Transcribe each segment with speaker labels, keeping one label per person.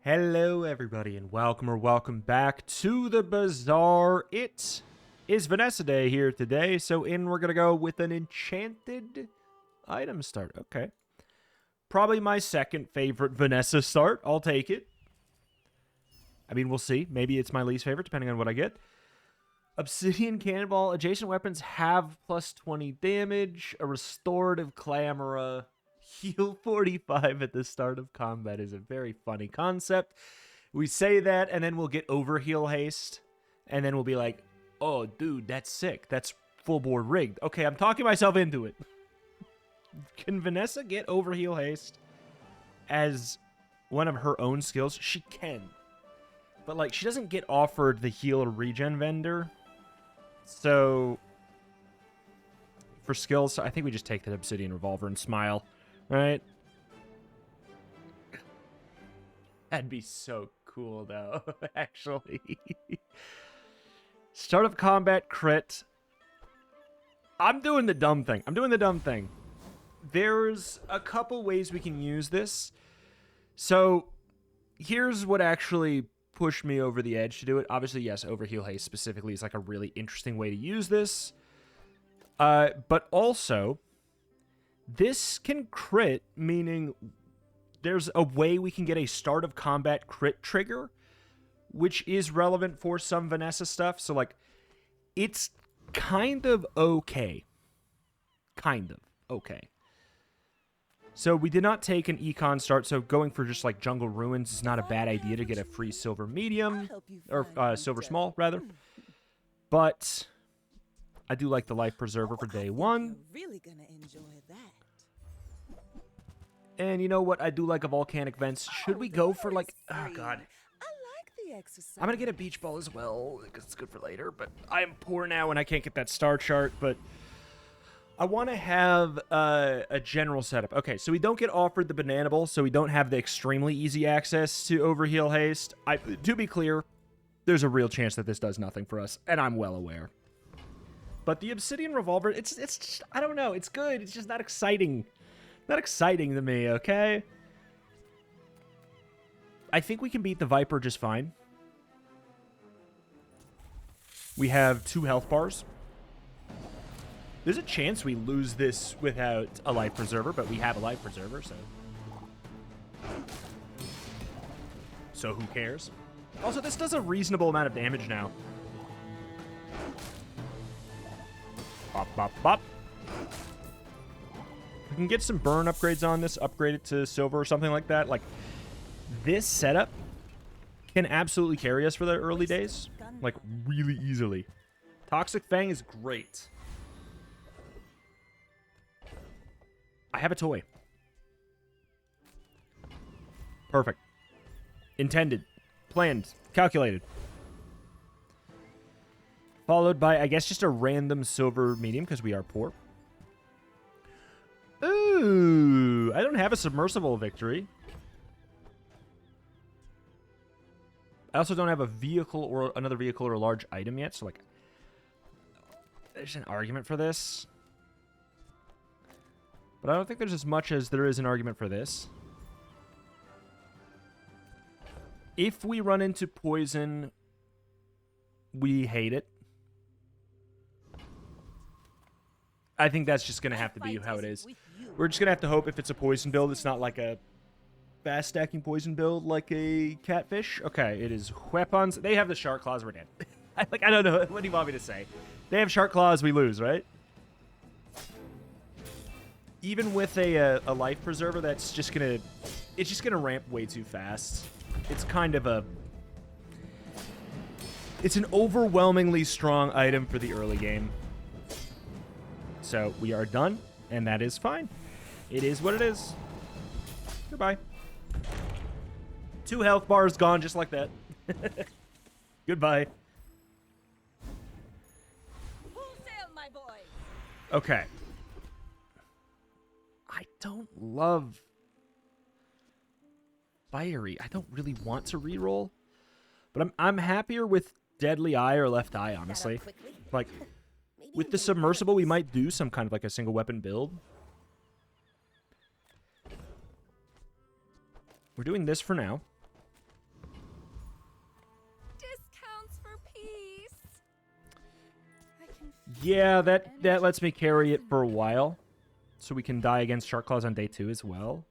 Speaker 1: Hello everybody and welcome back to the Bazaar. It is Vanessa Day here today, so we're gonna go with an enchanted item start. Okay. Probably my second favorite Vanessa start. I'll take it. I mean, we'll see. Maybe it's my least favorite, depending on what I get. Obsidian Cannonball. Adjacent weapons have plus 20 damage. A restorative Clamora. Heal 45 at the start of combat is a very funny concept. We say that, and then we'll get overheal haste, and then we'll be like, oh, dude, that's sick. That's full board rigged. Okay, I'm talking myself into it. Can Vanessa get overheal haste as one of her own skills? She can. But, like, she doesn't get offered the heal or regen vendor. So, for skills, I think we just take that Obsidian Revolver and smile. Right? That'd be so cool, though, actually. Start of combat crit. I'm doing the dumb thing. There's a couple ways we can use this. So, here's what actually pushed me over the edge to do it. Obviously, yes, Overheal Haste specifically is like a really interesting way to use this. But also, this can crit, meaning there's a way we can get a start of combat crit trigger, which is relevant for some Vanessa stuff. So, like, it's kind of okay. So, we did not take an econ start, so going for just, like, Jungle Ruins is not a bad idea to get a free silver medium, or silver small, rather. But I do like the Life Preserver for day one.
Speaker 2: Really gonna enjoy that.
Speaker 1: And you know what I do like a volcanic vents? Should we go for like... Oh, God.
Speaker 2: I like the exercise.
Speaker 1: I'm going to get a beach ball as well, because it's good for later. But I am poor now and I can't get that star chart. But I want to have a general setup. Okay, so we don't get offered the banana bowl, so we don't have the extremely easy access to Overheal Haste. To be clear, there's a real chance that this does nothing for us, and I'm well aware. But the Obsidian Revolver, it's just, I don't know, it's good. It's just not exciting. Not exciting to me, okay? I think we can beat the Viper just fine. We have 2 health bars. There's a chance we lose this without a Life Preserver, but we have a Life Preserver, so who cares? Also, this does a reasonable amount of damage now. Bop, bop, bop. We can get some burn upgrades on this, upgrade it to silver or something like that. Like, this setup can absolutely carry us for the early days. Like, really easily. Toxic Fang is great. I have a toy. Perfect. Intended. Planned. Calculated. Followed by, I guess, just a random silver medium, because we are poor. Ooh, I don't have a submersible victory. I also don't have a vehicle or another vehicle or a large item yet, so, like, there's an argument for this. But I don't think there's as much as there is an argument for this. If we run into poison, we hate it. I think that's just going to have to be how it is. We're just going to have to hope if it's a poison build, it's not like a fast stacking poison build like a catfish. Okay, it is weapons. They have the shark claws, we're dead. I don't know. What do you want me to say? They have shark claws, we lose, right? Even with a life preserver, that's just going to... It's just going to ramp way too fast. It's kind of a... It's an overwhelmingly strong item for the early game. So, we are done, and that is fine. It is what it is. Goodbye. 2 health bars gone just like that. Goodbye.
Speaker 2: Full sail, my boy.
Speaker 1: Okay. I don't love Fiery. I don't really want to reroll. But I'm happier with Deadly Eye or Left Eye, honestly. Like... With the submersible, we might do some kind of like a single weapon build. We're doing this for now. Yeah, that lets me carry it for a while. So we can die against Shark Claws on day 2 as well.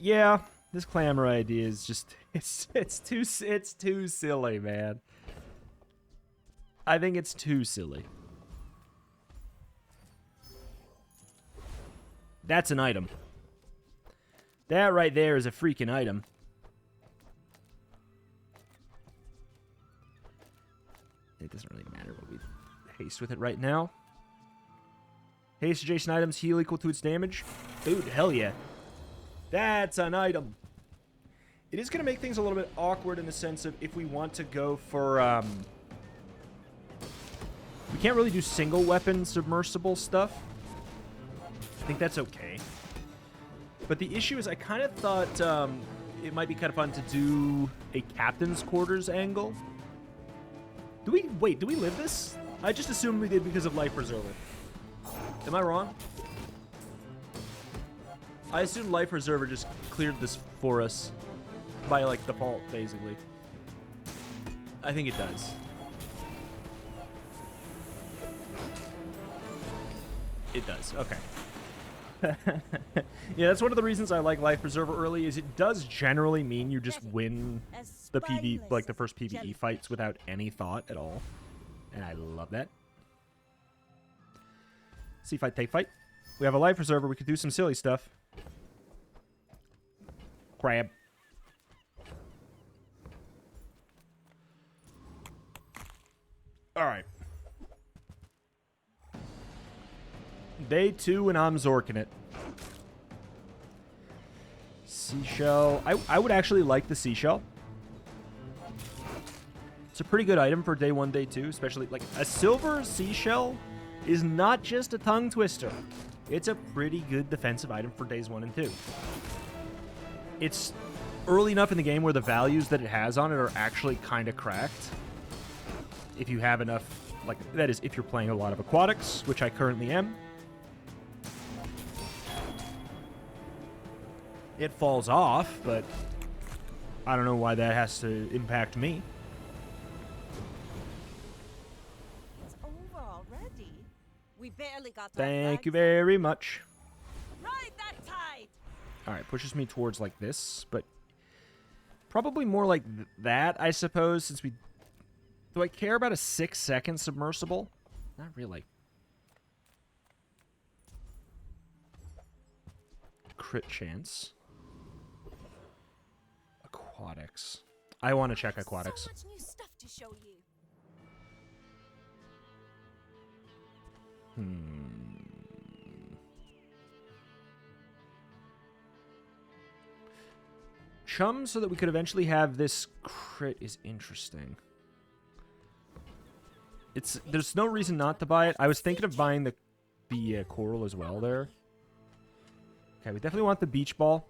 Speaker 1: Yeah, this clamor idea is just it's too silly, man. I think it's too silly. That's an item. That right there is a freaking item. It doesn't really matter what we haste with it right now. Haste adjacent items heal equal to its damage. Dude, hell yeah. That's an item. It is going to make things a little bit awkward in the sense of if we want to go for, we can't really do single weapon submersible stuff. I think that's okay. But the issue is I kind of thought it might be kind of fun to do a captain's quarters angle. Do we live this? I just assumed we did because of Life Preserver. Am I wrong? I assumed Life Preserver just cleared this for us by, like, default, basically. I think it does. It does. Okay. Yeah, that's one of the reasons I like Life Preserver early, is it does generally mean you just win the the first PvE fights without any thought at all. And I love that. See fight, take fight. We have a Life Preserver, we could do some silly stuff. Crab. Alright. Day 2 and I'm zorking it. Seashell. I would actually like the seashell. It's a pretty good item for day 1, day 2, especially like a silver seashell is not just a tongue twister. It's a pretty good defensive item for days 1 and 2. It's early enough in the game where the values that it has on it are actually kind of cracked. If you have enough, like, that is if you're playing a lot of aquatics, which I currently am. It falls off, but I don't know why that has to impact me.
Speaker 2: It's over already. We barely got.
Speaker 1: Thank you very much.
Speaker 2: Ride that tide.
Speaker 1: All right, pushes me towards like this, but probably more like that, I suppose, since we... Do I care about a 6-second submersible? Not really. Crit chance. Aquatics. I want to check aquatics.
Speaker 2: So much new stuff to show you.
Speaker 1: Chum, so that we could eventually have this crit, is interesting. There's no reason not to buy it. I was thinking of buying the coral as well there. Okay, we definitely want the beach ball.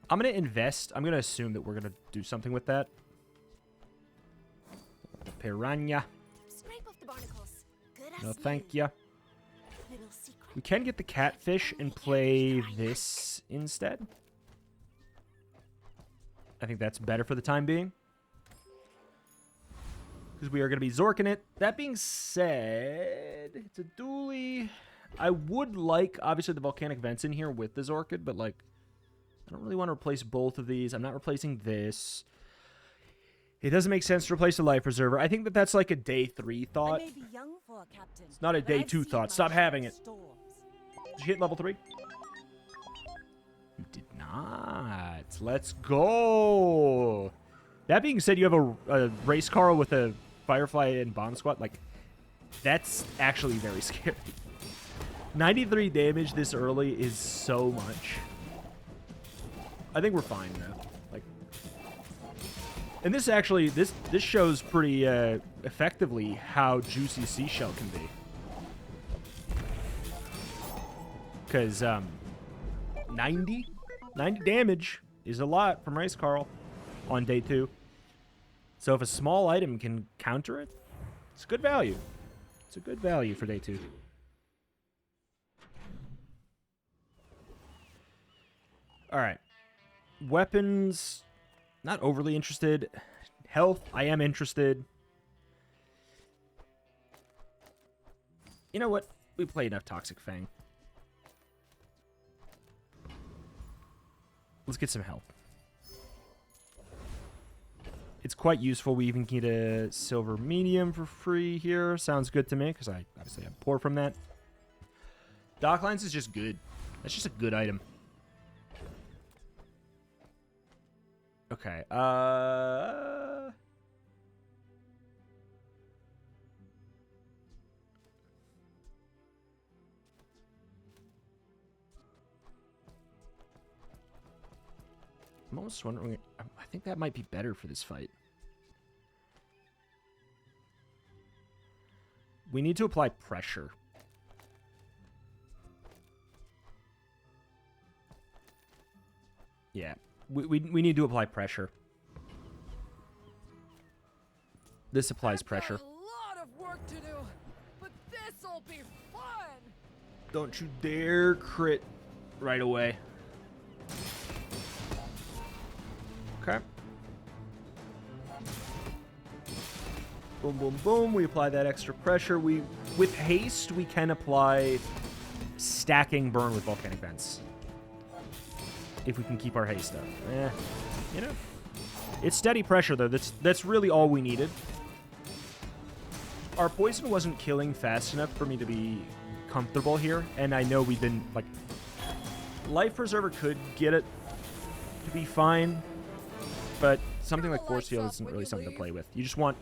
Speaker 1: I'm going to invest. I'm going to assume that we're going to do something with that. Piranha.
Speaker 2: Scrape off the barnacles. Good as
Speaker 1: No,
Speaker 2: new.
Speaker 1: thank ya.
Speaker 2: Little secret.
Speaker 1: We can get the catfish and play this instead. I think that's better for the time being. Because we are going to be zorking it. That being said, it's a dually. I would like, obviously, the volcanic vents in here with the Zorkid, but, like, I don't really want to replace both of these. I'm not replacing this. It doesn't make sense to replace the Life Preserver. I think that that's like a day 3
Speaker 2: I
Speaker 1: thought.
Speaker 2: may be young for a captain.
Speaker 1: It's not a
Speaker 2: but
Speaker 1: day
Speaker 2: I've
Speaker 1: 2
Speaker 2: seen
Speaker 1: thought.
Speaker 2: my
Speaker 1: Stop
Speaker 2: share
Speaker 1: having
Speaker 2: of
Speaker 1: it.
Speaker 2: storms.
Speaker 1: Did you hit level 3? You did not. Let's go. That being said, you have a race car with a Firefly and Bomb Squad. Like, that's actually very scary. 93 damage this early is so much. I think we're fine, though. Like, and this actually, this shows pretty effectively how juicy Seashell can be. Because 90 damage is a lot from Race Carl on day 2. So if a small item can counter it, it's good value. It's a good value for day 2. All right. Weapons. Not overly interested. Health, I am interested. You know what? We play enough Toxic Fang. Let's get some health. It's quite useful. We even get a silver medium for free here. Sounds good to me, because I obviously am poor from that. Dock Lines is just good. That's just a good item. Okay, I'm almost wondering, I think that might be better for this fight. We need to apply pressure. Yeah, we need to apply pressure. This applies pressure.
Speaker 3: Got a lot of work to do, but this'll be fun.
Speaker 1: Don't you dare crit right away. Okay. Boom, boom, boom. We apply that extra pressure. With haste, we can apply stacking burn with volcanic vents. If we can keep our haste up. You know. It's steady pressure, though. That's really all we needed. Our poison wasn't killing fast enough for me to be comfortable here. And I know we've been, like... Life Preserver could get it to be fine. But something like Force Field isn't really something to play with. You just want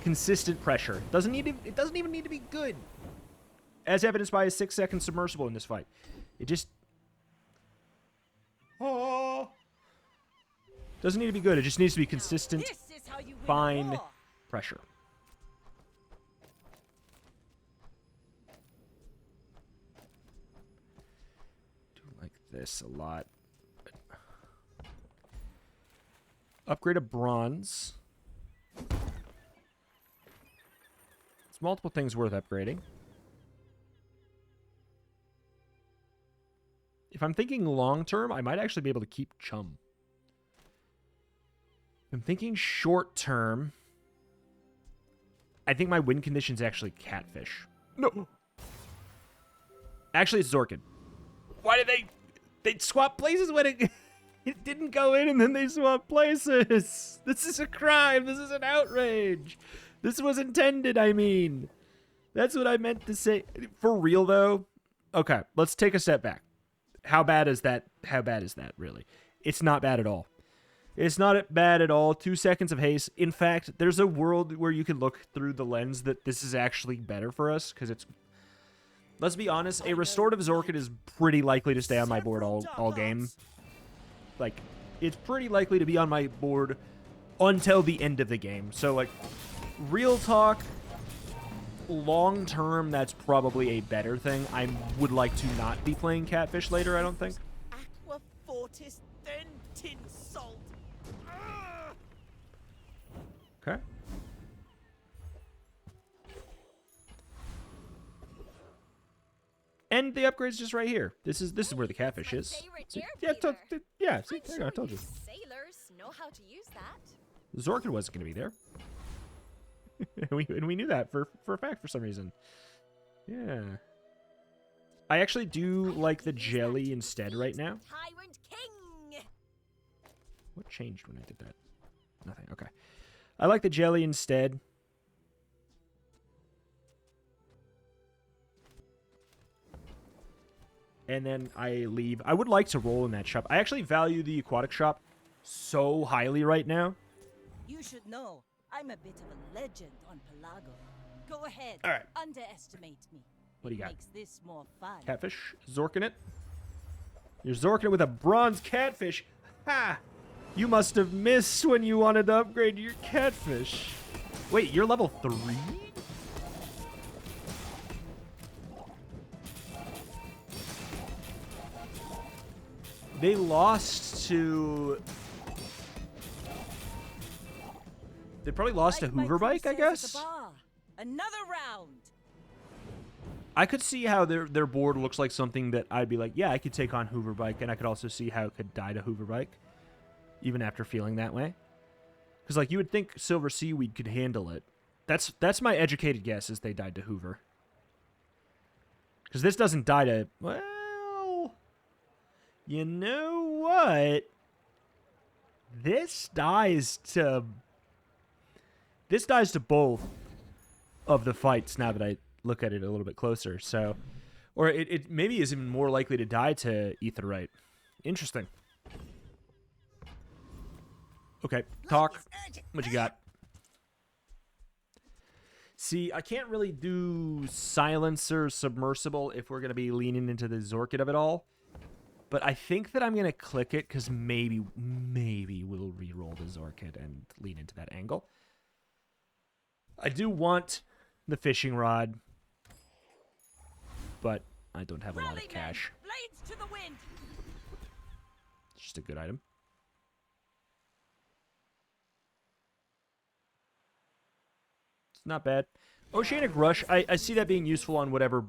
Speaker 1: consistent pressure. It doesn't even need to be good. As evidenced by a 6-second submersible in this fight. It just... Oh. Doesn't need to be good. It just needs to be consistent, fine pressure. Do like this a lot. Upgrade a bronze. There's multiple things worth upgrading. If I'm thinking long-term, I might actually be able to keep Chum. If I'm thinking short-term, I think my win condition's actually Catfish. No. Actually, it's Zorkin. Why did they swap places when it didn't go in and then they swapped places? This is a crime. This is an outrage. This was intended, I mean. That's what I meant to say. For real, though? Okay, let's take a step back. How bad is that? How bad is that, really? It's not bad at all. It's not bad at all. 2 seconds of haste. In fact, there's a world where you can look through the lens that this is actually better for us, because it's... Let's be honest, a restorative Zorkin is pretty likely to stay on my board all game. Like, it's pretty likely to be on my board until the end of the game. So, like, real talk... Long term, that's probably a better thing. I would like to not be playing Catfish later, I don't think.
Speaker 3: Aqua Fortis, then tin salt.
Speaker 1: Okay. And the upgrade's just right here. This is where the Catfish is. See, yeah, see, there you go, I told you.
Speaker 2: Sailors know how to use that.
Speaker 1: Zorkin wasn't going to be there. and we knew that for a fact for some reason. Yeah. I actually do like the jelly instead right now.
Speaker 2: Tyrant King.
Speaker 1: What changed when I did that? Nothing. Okay. I like the jelly instead. And then I leave. I would like to roll in that shop. I actually value the aquatic shop so highly right now.
Speaker 4: You should know, I'm a bit of a legend on Pelago. Go ahead.
Speaker 1: All right.
Speaker 4: Underestimate me.
Speaker 1: What do you got?
Speaker 4: Makes this more fun.
Speaker 1: Catfish. Zorking it. You're Zorking it with a bronze Catfish. Ha! You must have missed when you wanted to upgrade your Catfish. Wait, you're level 3? They lost to... They probably lost to Hoover Bike, I guess?
Speaker 4: Another round.
Speaker 1: I could see how their board looks like something that I'd be like, yeah, I could take on Hoover Bike, and I could also see how it could die to Hoover Bike. even after feeling that way. Because, like, you would think Silver Seaweed could handle it. That's my educated guess, is they died to Hoover. Because this doesn't die to... Well... You know what? This dies to... This dies to both of the fights, now that I look at it a little bit closer, so... Or it maybe is even more likely to die to Aetheryte. Interesting. Okay, talk. What you got? See, I can't really do Silencer Submersible if we're going to be leaning into the Zorkid of it all. But I think that I'm going to click it because maybe we'll re-roll the Zorkid and lean into that angle. I do want the fishing rod, but I don't have a lot of cash.
Speaker 4: Blades to the wind.
Speaker 1: It's just a good item. It's not bad. Oceanic Rush, I see that being useful on whatever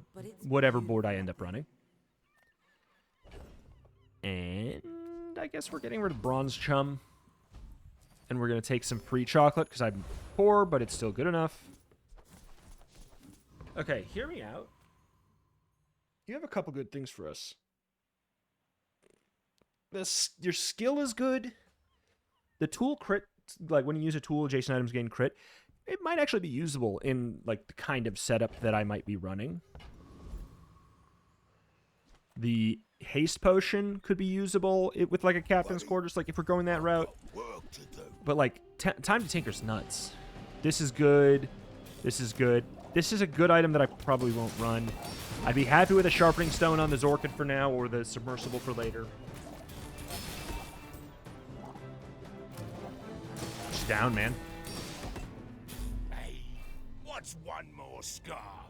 Speaker 1: board I end up running. And I guess we're getting rid of Bronze Chum. And we're going to take some free chocolate because I'm poor, but it's still good enough. Okay, hear me out. You have a couple good things for us. Your skill is good. The tool crit, like when you use a tool, adjacent items gain crit. It might actually be usable in like the kind of setup that I might be running. The haste potion could be usable with like a captain's quarters, like if we're going that route. But like time to tinker's nuts. This is good. This is good. This is a good item that I probably won't run. I'd be happy with a sharpening stone on the Zorkid for now, or the submersible for later. She's down, man.
Speaker 5: Hey, what's one more scar?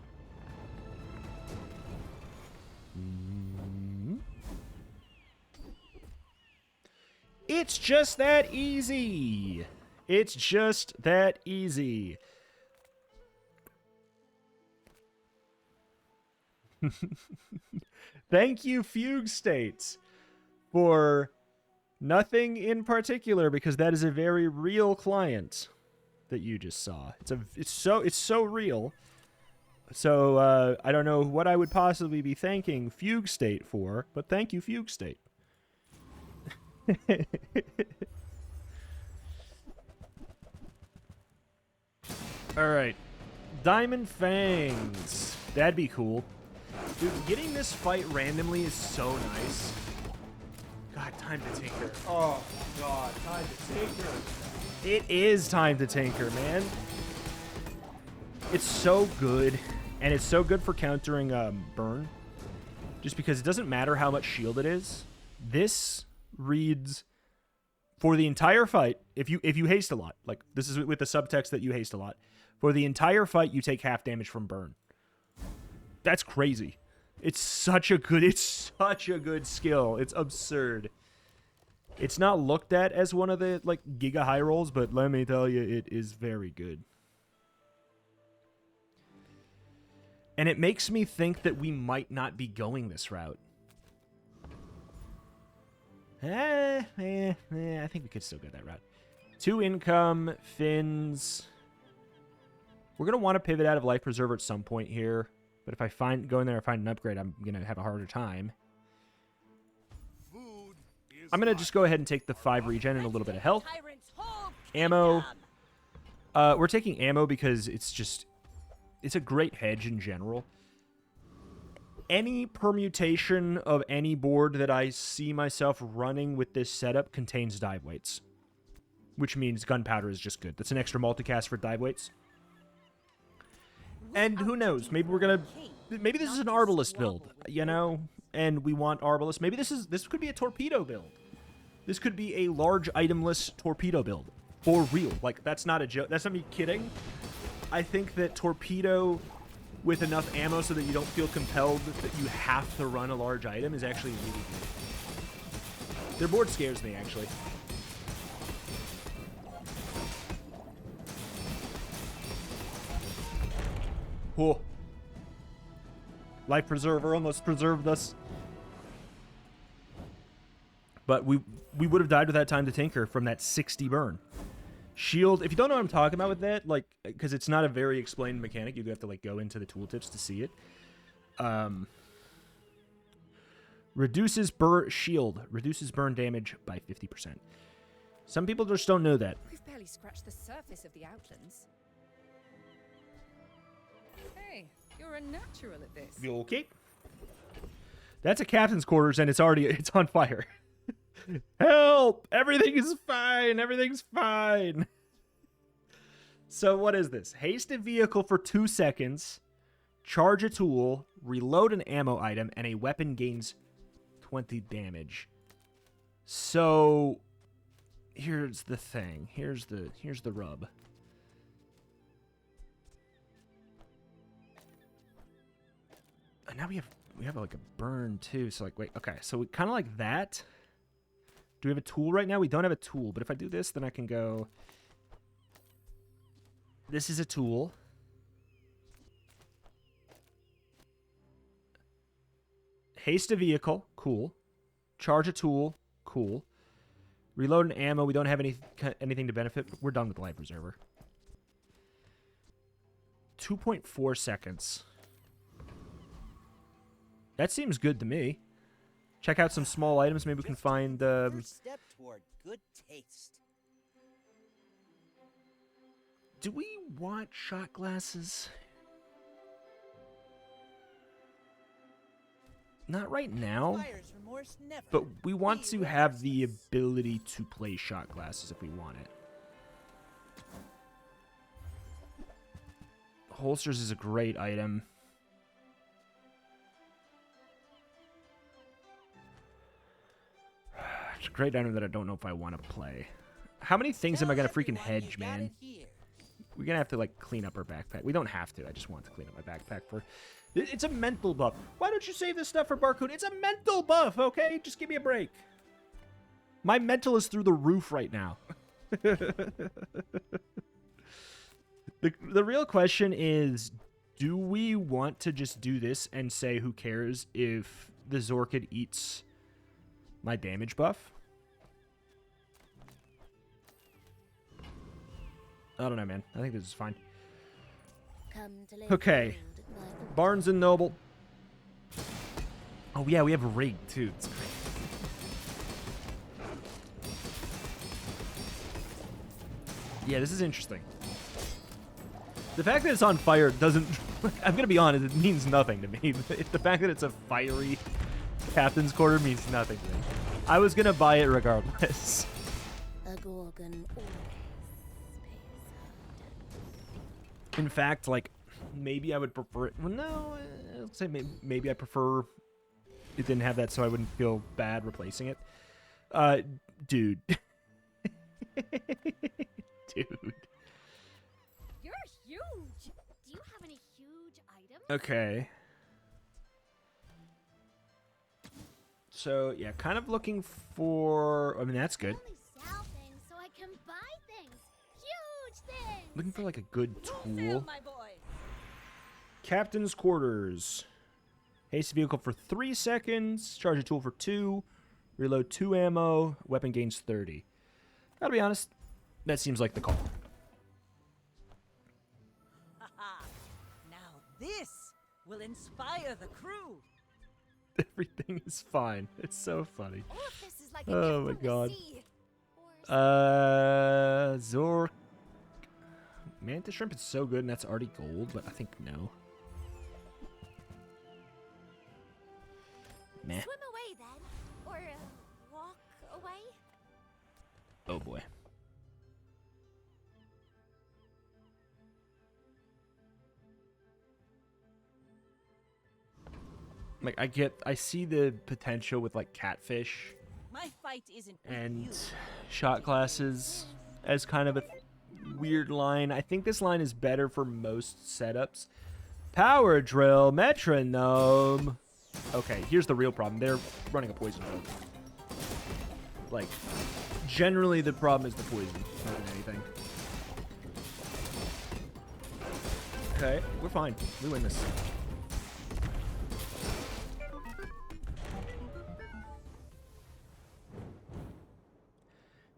Speaker 1: It's just that easy. It's just that easy. Thank you, Fugue States, for nothing in particular, because that is a very real client that you just saw. It's so real. So I don't know what I would possibly be thanking Fugue State for, but thank you, Fugue State. All right, Diamond Fangs. That'd be cool. Dude, getting this fight randomly is so nice. God, time to tinker. Oh, God, time to tinker. It is time to tinker, man. It's so good, and it's so good for countering burn. Just because it doesn't matter how much shield it is. This reads for the entire fight. If you haste a lot, like this is with the subtext that you haste a lot. For the entire fight, you take half damage from burn. That's crazy. It's such a good skill. It's absurd. It's not looked at as one of the like giga high rolls, but let me tell you, it is very good. And it makes me think that we might not be going this route. I think we could still go that route. 2 income, fins. We're going to want to pivot out of Life Preserver at some point here. But if I go in there and find an upgrade, I'm going to have a harder time. I'm going to just go ahead and take the 5 regen and a little bit of health. Ammo. We're taking ammo because it's a great hedge in general. Any permutation of any board that I see myself running with this setup contains dive weights. Which means gunpowder is just good. That's an extra multicast for dive weights. And who knows? Maybe maybe this is an Arbalest build, you know? And we want Arbalest. Maybe this could be a torpedo build. This could be a large itemless torpedo build. For real. Like, that's not a joke. That's not me kidding. I think that torpedo with enough ammo so that you don't feel compelled that you have to run a large item is actually really good. Their board scares me, actually. Whoa. Life Preserver almost preserved us. But we would have died with that time to tinker from that 60 burn. Shield, if you don't know what I'm talking about with that, like, because it's not a very explained mechanic, you have to, like, go into the tooltips to see it. Reduces shield, reduces burn damage by 50%. Some people just don't know that.
Speaker 3: We've barely scratched the surface of the outlands. Hey, you're a natural at this.
Speaker 1: You okay? That's a captain's quarters, and it's on fire. Help! Everything is fine. Everything's fine. So what is this? Haste a vehicle for 2 seconds, charge a tool, reload an ammo item, and a weapon gains 20 damage. So here's the thing. Here's the rub. And now we have like a burn too. So like, wait, okay. So we kind of like that. Do we have a tool right now? We don't have a tool, but if I do this, then I can go. This is a tool. Haste a vehicle, cool. Charge a tool, cool. Reload an ammo, we don't have anything to benefit. We're done with the life preserver. 2.4 seconds. That seems good to me. Check out some small items. Maybe we can find.
Speaker 4: First step toward good taste.
Speaker 1: Do we want shot glasses? Not right now.
Speaker 4: Buyer's remorse never.
Speaker 1: But we want to have the ability to play shot glasses if we want it. Holsters is a great item. It's a great item that I don't know if I want to play. How many things am I going to freaking hedge, man? We're going to have to, like, clean up our backpack. We don't have to. I just want to clean up my backpack for... It's a mental buff. Why don't you save this stuff for Barcode? It's a mental buff, okay? Just give me a break. My mental is through the roof right now. The real question is, do we want to just do this and say who cares if the Zorkid eats my damage buff? I don't know, man. I think this is fine. Okay. Barnes and Noble. Oh, yeah, we have a rig, too. It's great. Yeah, this is interesting. The fact that it's on fire doesn't... I'm going to be honest, it means nothing to me. The fact that it's a fiery captain's quarter means nothing to me. I was going to buy it regardless. In fact, like, maybe I would prefer it. Well, no, I'll say maybe I prefer it didn't have that so I wouldn't feel bad replacing it. Dude. Dude.
Speaker 2: You're huge. Do you have any huge items?
Speaker 1: Okay. So, yeah, kind of looking for... I mean, that's good.
Speaker 2: I only sell things so I can buy things. Huge things.
Speaker 1: Looking for, like, a good tool.
Speaker 4: My boy.
Speaker 1: Captain's quarters. Haste vehicle for 3 seconds. Charge a tool for 2. Reload 2 ammo. Weapon gains 30. Gotta be honest, that seems like the call.
Speaker 4: Now this will inspire the crew.
Speaker 1: Everything is fine. It's so funny.
Speaker 2: Or if this is like a
Speaker 1: Oh
Speaker 2: gift
Speaker 1: my
Speaker 2: from the
Speaker 1: god.
Speaker 2: sea. Or
Speaker 1: Zork. Mantis shrimp is so good, and that's already gold, but I think no. Meh.
Speaker 2: swim away then. Or walk away.
Speaker 1: Oh boy. Like, I see the potential with, like, catfish
Speaker 4: My fight isn't with
Speaker 1: and
Speaker 4: you.
Speaker 1: shot glasses as kind of a weird line. I think this line is better for most setups. Power drill, metronome. Okay, here's the real problem. They're running a poison road. Like, generally the problem is the poison more than anything. Okay, we're fine. We win this.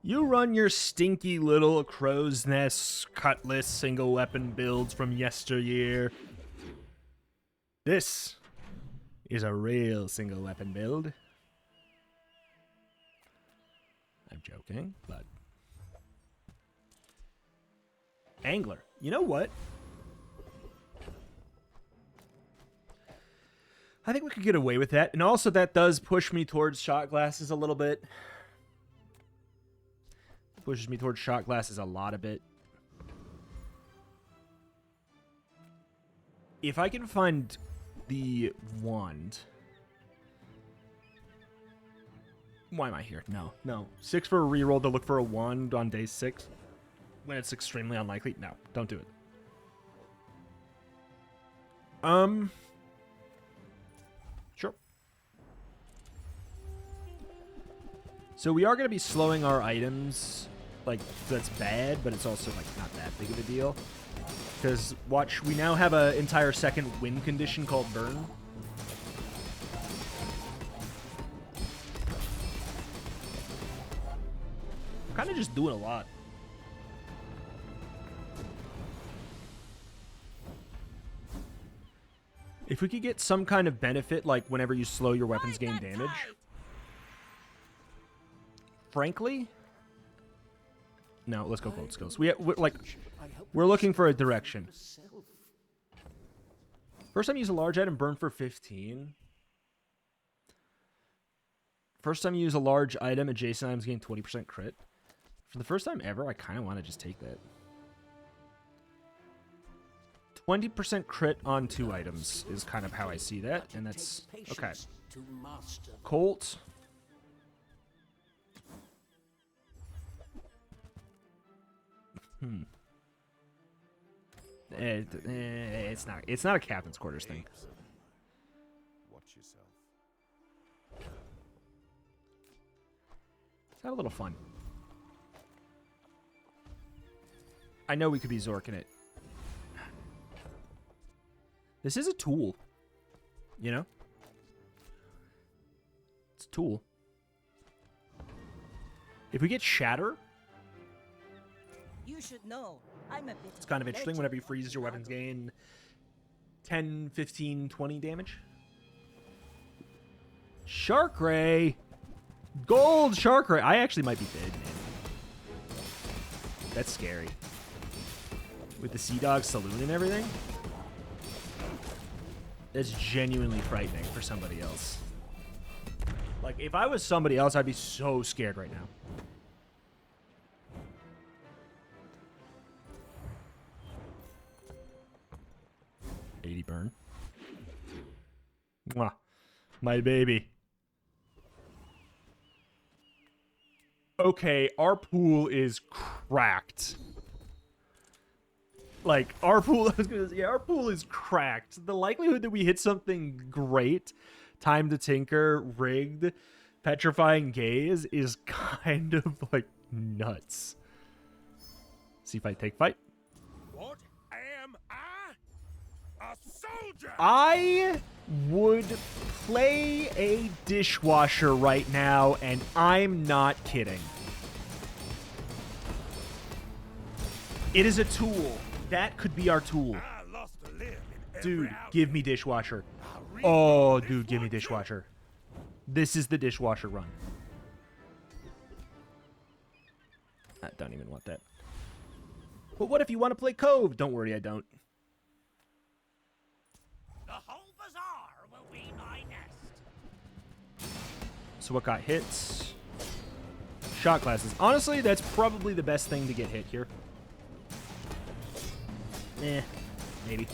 Speaker 1: You run your stinky little crow's nest cutlass single weapon builds from yesteryear. This is a real single weapon build. I'm joking, but... Angler. You know what? I think we could get away with that. And also that does push me towards shot glasses a little bit. Pushes me towards shot glasses a lot a bit. If I can find the wand... Why am I here? No, no. 6 for a reroll to look for a wand on day 6 when it's extremely unlikely. No, don't do it. Sure. So we are going to be slowing our items. Like, that's bad, but it's also, like, not that big of a deal. Because, watch, we now have an entire second win condition called Burn. Kind of just doing a lot. If we could get some kind of benefit, like whenever you slow your weapons gain damage. Frankly, no. Let's go gold skills. We're looking for a direction. First time you use a large item, burn for 15. First time you use a large item, adjacent items gain 20% crit. For the first time ever, I kind of want to just take that. 20% crit on 2 items is kind of how I see that, and that's okay. Colt. It's not a captain's quarters thing.
Speaker 5: Watch yourself.
Speaker 1: Let's have a little fun. I know we could be Zorking it. This is a tool. You know? It's a tool. If we get Shatter,
Speaker 4: You should know. I'm a bit
Speaker 1: it's kind of interesting. Whenever you freeze, your weapons gain 10, 15, 20 damage. Shark Ray. Gold Shark Ray. I actually might be dead, man. That's scary. With the Sea Dog Saloon and everything. That's genuinely frightening for somebody else. Like, if I was somebody else, I'd be so scared right now. $80 burn. Mwah. My baby. Okay, our pool is cracked. Like, our pool, I was gonna say, yeah, our pool is cracked. The likelihood that we hit something great, Time to Tinker, Rigged, Petrifying Gaze, is kind of, like, nuts. See if I take fight.
Speaker 5: What am I? A soldier!
Speaker 1: I would play a dishwasher right now, and I'm not kidding. It is a tool. That could be our tool.
Speaker 5: I lost a limb in every
Speaker 1: Dude,
Speaker 5: outfit.
Speaker 1: give me dishwasher.
Speaker 5: I'll read
Speaker 1: Oh,
Speaker 5: this
Speaker 1: dude, give me
Speaker 5: one too.
Speaker 1: dishwasher. This is the dishwasher run. I don't even want that. But what if you want to play Cove? Don't worry, I don't.
Speaker 5: The whole bazaar will be my nest.
Speaker 1: So what got hits? Shot glasses. Honestly, that's probably the best thing to get hit here. Eh, maybe.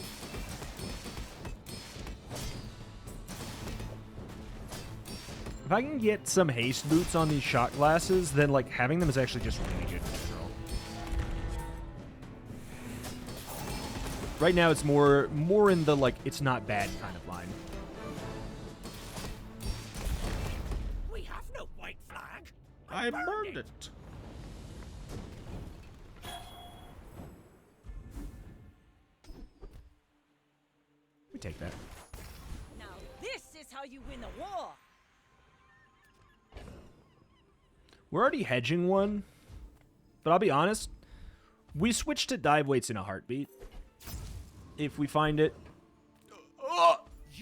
Speaker 1: If I can get some haste boots on these shot glasses, then like having them is actually just really good for the girl. Right now it's more in the like it's not bad kind of line.
Speaker 5: We have no white flag.
Speaker 1: I burned it. We take that.
Speaker 4: Now this is how you win a war.
Speaker 1: We're already hedging one. But I'll be honest, we switch to dive weights in a heartbeat. If we find it. Oh,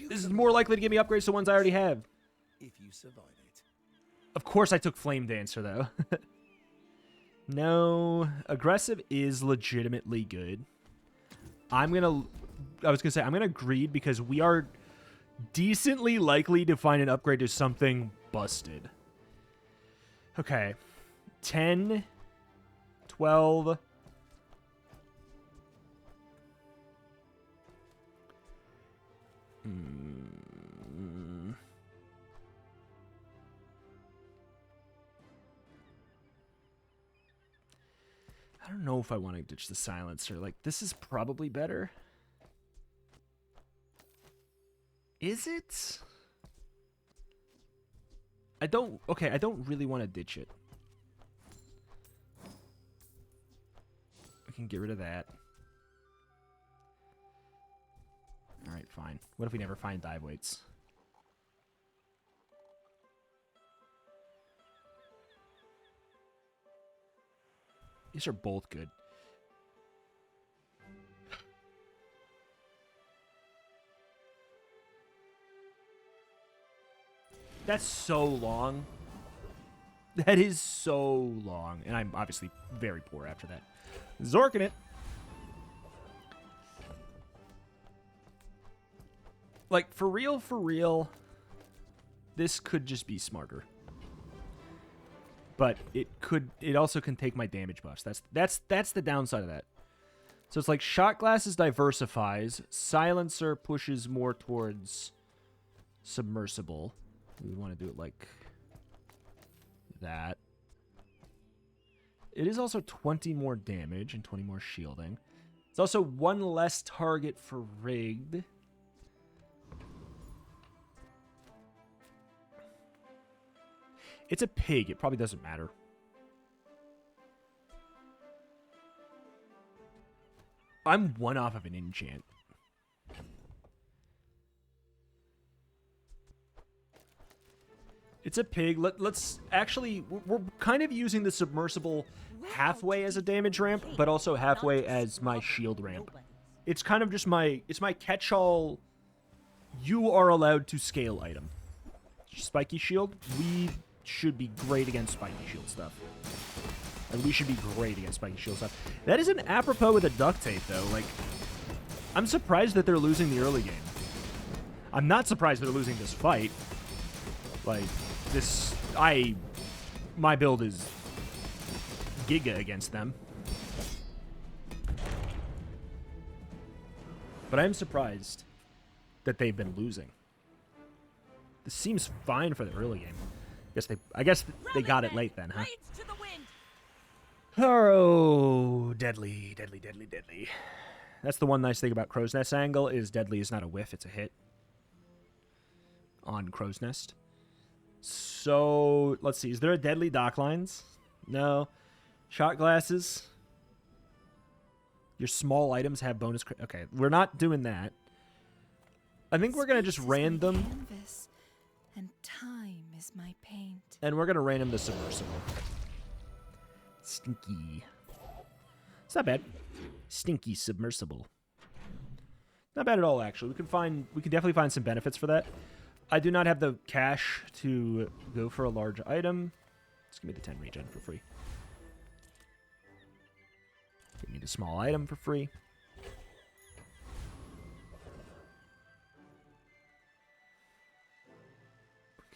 Speaker 1: this is more likely to give me upgrades to ones I already have.
Speaker 6: If you survive it.
Speaker 1: Of course I took Flame Dancer, though. No. Aggressive is legitimately good. I was going to say, I'm going to greed because we are decently likely to find an upgrade to something busted. Okay. 10, 12. I don't know if I want to ditch the silencer. Like, this is probably better. Is it? I don't really want to ditch it. We can get rid of that. Alright, fine. What if we never find dive weights? These are both good. That's so long. That is so long. And I'm obviously very poor after that. Zorking it. Like, for real, this could just be smarter. But it also can take my damage buffs. That's the downside of that. So it's like shot glasses diversifies, silencer pushes more towards submersible. We want to do it like that. It is also 20 more damage and 20 more shielding. It's also one less target for rigged. It's a pig. It probably doesn't matter. I'm one off of an enchant. It's a pig. Let's actually... We're kind of using the submersible halfway as a damage ramp, but also halfway as my shield ramp. It's kind of just my... It's my catch-all... You are allowed to scale item. Spiky shield. We should be great against spiky shield stuff. And we should be great against spiky shield stuff. That isn't apropos with a duct tape, though. Like, I'm surprised that they're losing the early game. I'm not surprised they're losing this fight. Like, this... My build is giga against them. But I'm surprised that they've been losing. This seems fine for the early game. I guess they got it late then, huh? Oh, deadly, deadly, deadly, deadly. That's the one nice thing about Crow's Nest angle is deadly is not a whiff, it's a hit on Crow's Nest. So, let's see. Is there a deadly dock lines? No. Shot glasses. Your small items have bonus... Okay, we're not doing that. I think we're going to just random...
Speaker 7: Canvas, and time is my paint.
Speaker 1: And we're going to random the submersible. Stinky. It's not bad. Stinky submersible. Not bad at all, actually. We can definitely find some benefits for that. I do not have the cash to go for a large item. Just give me the 10 regen for free. Give me the small item for free.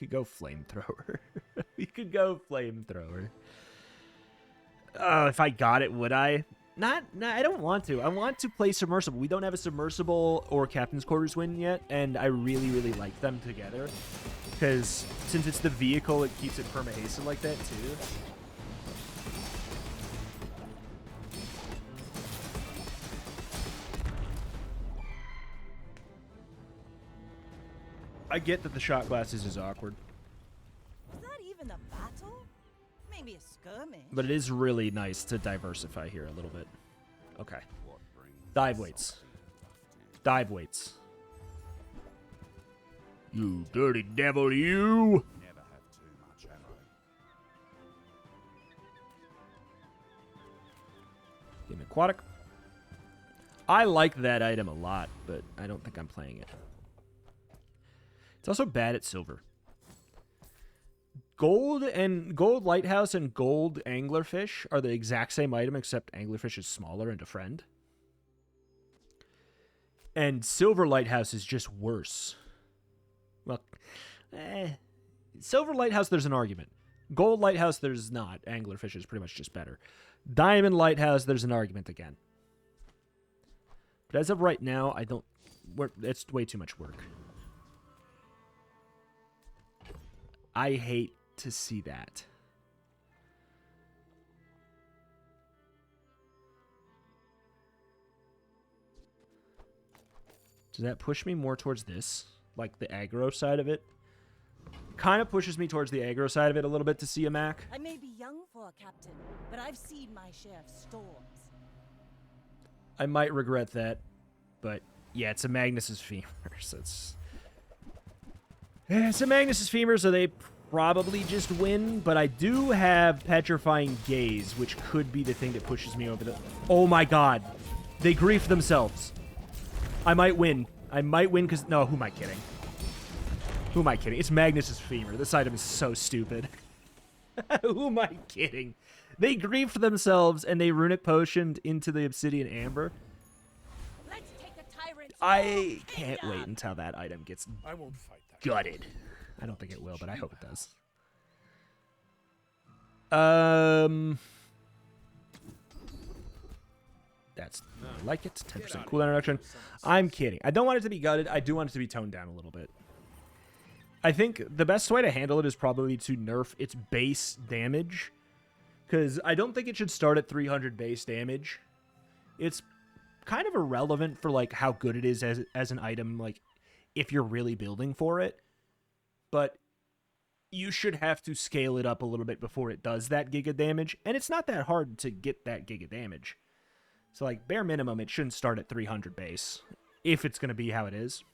Speaker 1: We could go flamethrower. We could go flamethrower. Oh, if I got it, would I? No, I don't want to. I want to play submersible. We don't have a submersible or captain's quarters win yet, and I really, really like them together. Because since it's the vehicle, it keeps it perma-hasten like that, too. I get that the shot glasses is awkward.
Speaker 4: Was that even a battle? Maybe a skirmish.
Speaker 1: But it is really nice to diversify here a little bit. Okay. Dive weights. Dive weights. You dirty devil, you!
Speaker 6: Never have too much ammo.
Speaker 1: aquatic. I like that item a lot, but I don't think I'm playing it. It's also bad at silver. Gold lighthouse and gold anglerfish are the exact same item, except anglerfish is smaller and a friend. And silver lighthouse is just worse. Well, silver lighthouse, there's an argument. Gold lighthouse, there's not. Anglerfish is pretty much just better. Diamond lighthouse, there's an argument again. But as of right now, it's way too much work. I hate to see that. Does that push me more towards this? Like the aggro side of it? Kind of pushes me towards the aggro side of it a little bit to see a Mac.
Speaker 4: I may be young for a captain, but I've seen my share of storms.
Speaker 1: I might regret that, but yeah, it's a Magnus's femur, so it's a Magnus's femur, so they probably just win, but I do have Petrifying Gaze, which could be the thing that pushes me over the... Oh my god. They grief themselves. I might win. I might win because... No, who am I kidding? Who am I kidding? It's Magnus's femur. This item is so stupid. Who am I kidding? They griefed themselves and they runic potioned into the obsidian amber.
Speaker 4: Let's take the tyrant's
Speaker 1: I can't wait until that item gets
Speaker 6: I won't fight that.
Speaker 1: gutted. I don't think it will, but I hope it does. That's I like it. 10% cooldown reduction. I'm kidding. I don't want it to be gutted. I do want it to be toned down a little bit. I think the best way to handle it is probably to nerf its base damage. Because I don't think it should start at 300 base damage. It's kind of irrelevant for like how good it is as an item, like if you're really building for it. But you should have to scale it up a little bit before it does that giga damage. And it's not that hard to get that giga damage. So like bare minimum, it shouldn't start at 300 base. If it's going to be how it is.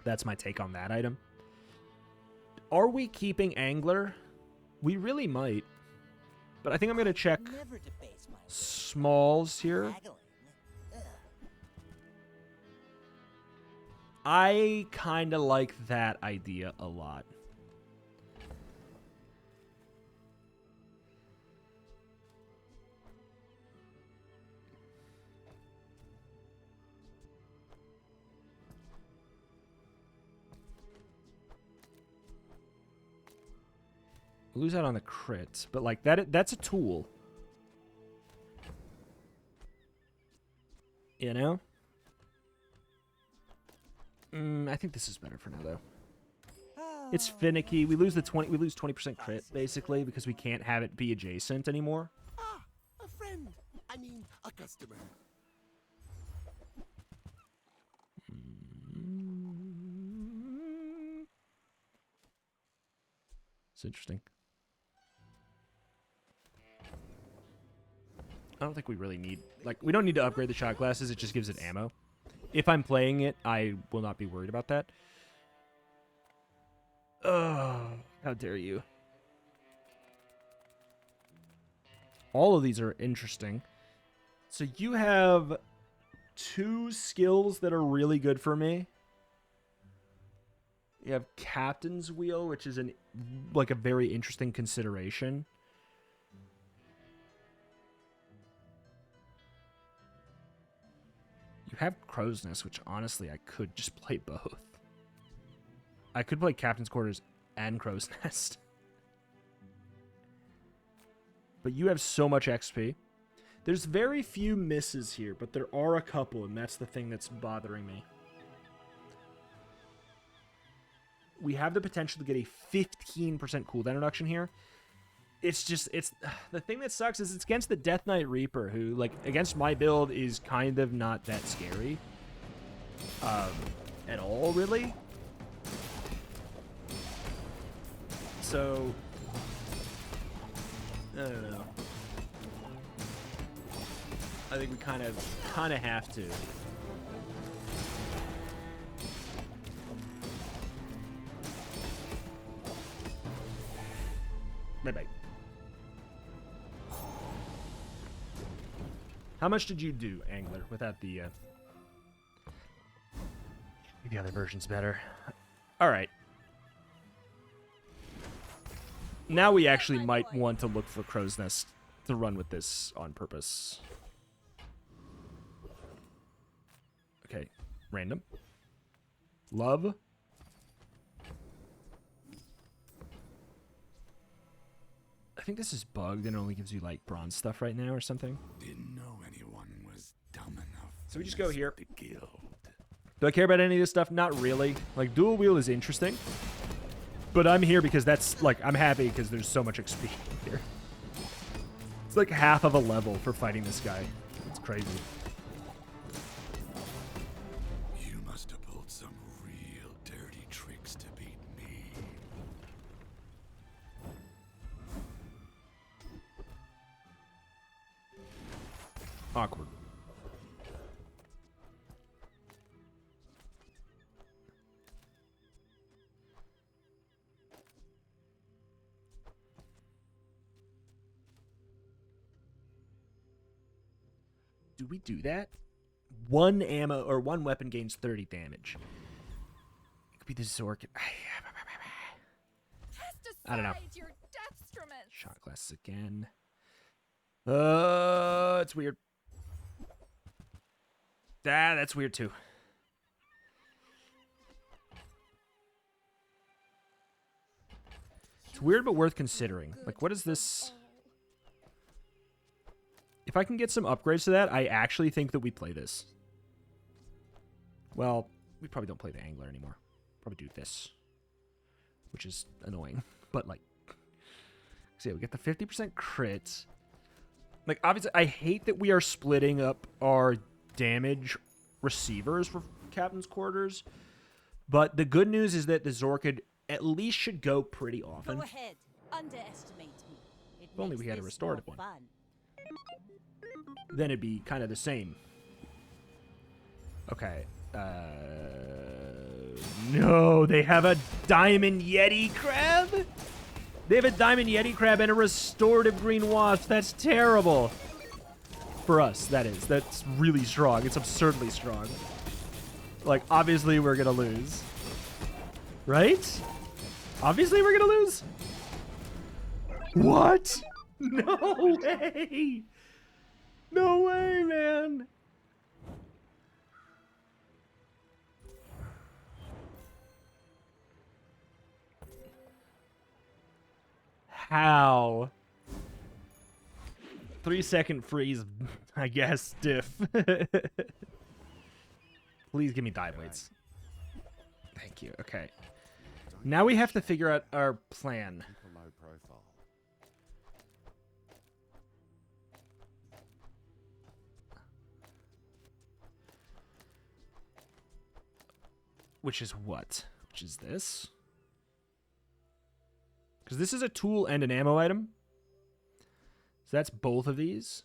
Speaker 1: That's my take on that item. Are we keeping Angler? We really might. But I think I'm going to check
Speaker 4: Never debase my
Speaker 1: smalls here.
Speaker 4: haggling. Ugh.
Speaker 1: I kind of like that idea a lot. Lose out on the crit, but like that's a tool. You know? I think this is better for now though. It's finicky. We lose 20% crit basically because we can't have it be adjacent anymore.
Speaker 6: Ah, a friend. I mean, a customer.
Speaker 1: It's interesting. I don't think we really need... Like, we don't need to upgrade the shot glasses. It just gives it ammo. If I'm playing it, I will not be worried about that. Oh, how dare you. All of these are interesting. So you have 2 skills that are really good for me. You have Captain's Wheel, which is like a very interesting consideration. You have Crow's Nest, which honestly I could just play both. I could play Captain's Quarters and Crow's Nest. But you have so much XP. There's very few misses here, but there are a couple, and that's the thing that's bothering me. We have the potential to get a 15% cooldown reduction here. It's the thing that sucks is it's against the Death Knight Reaper, who, like, against my build is kind of not that scary. At all, really. So, I don't know. I think we kind of have to. Bye-bye. How much did you do, Angler, without the... Maybe the other version's better. All right. Now we actually might want to look for Crow's Nest to run with this on purpose. Okay, random. Love. I think this is bugged and it only gives you like bronze stuff right now or something.
Speaker 6: Didn't know anyone was dumb enough.
Speaker 1: So we just go here.
Speaker 6: The guild.
Speaker 1: Do I care about any of this stuff? Not really. Like, dual wheel is interesting. But I'm here because that's, like, I'm happy because there's so much XP here. It's like half of a level for fighting this guy. It's crazy.
Speaker 6: You must have pulled some real dirty tricks to beat me.
Speaker 1: Awkward. Do we do that? One ammo or one weapon gains 30 damage. It could be the Zork. I don't know.
Speaker 3: Test your deathstruments.
Speaker 1: Shot glasses again. It's weird. That's weird too. It's weird but worth considering. Like, what is this? If I can get some upgrades to that, I actually think that we play this. Well, we probably don't play the Angler anymore. Probably do this. Which is annoying. But, like... So, yeah, we get the 50% crit. Like, obviously, I hate that we are splitting up our damage receivers for Captain's Quarters. But the good news is that the Zorkid at least should go pretty often.
Speaker 4: Go ahead. Underestimate me. It
Speaker 1: If only
Speaker 4: makes
Speaker 1: we had a
Speaker 4: this
Speaker 1: restorative
Speaker 4: more
Speaker 1: one.
Speaker 4: fun.
Speaker 1: Then it'd be kind of the same. Okay. No, they have a Diamond Yeti Crab? They have a Diamond Yeti Crab and a Restorative Green Wasp. That's terrible. For us, that is. That's really strong. It's absurdly strong. Like, obviously we're gonna lose. Right? Obviously we're gonna lose? What? No way! No way, man. How? 3-second freeze, I guess, diff. Please give me dive weights. Thank you. Okay. Now we have to figure out our plan.
Speaker 6: Keep a low profile.
Speaker 1: Which is what? Which is this? Because this is a tool and an ammo item. So that's both of these.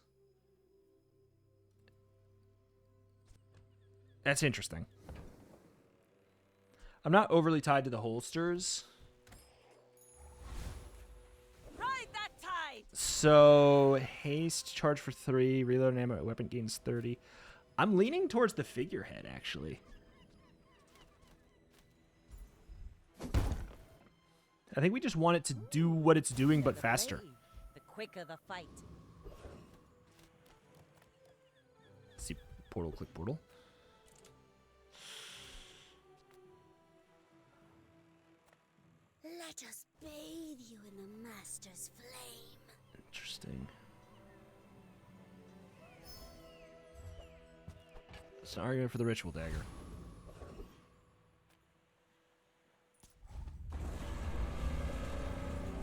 Speaker 1: That's interesting. I'm not overly tied to the holsters.
Speaker 4: Ride that tide.
Speaker 1: So, haste, charge for 3, reload and ammo, weapon gains 30. I'm leaning towards the figurehead, actually. I think we just want it to do what it's doing, but faster.
Speaker 4: The quicker the fight.
Speaker 1: Let's see, portal, click portal.
Speaker 2: Let us bathe you in the Master's flame.
Speaker 1: Interesting. It's an argument for the ritual dagger.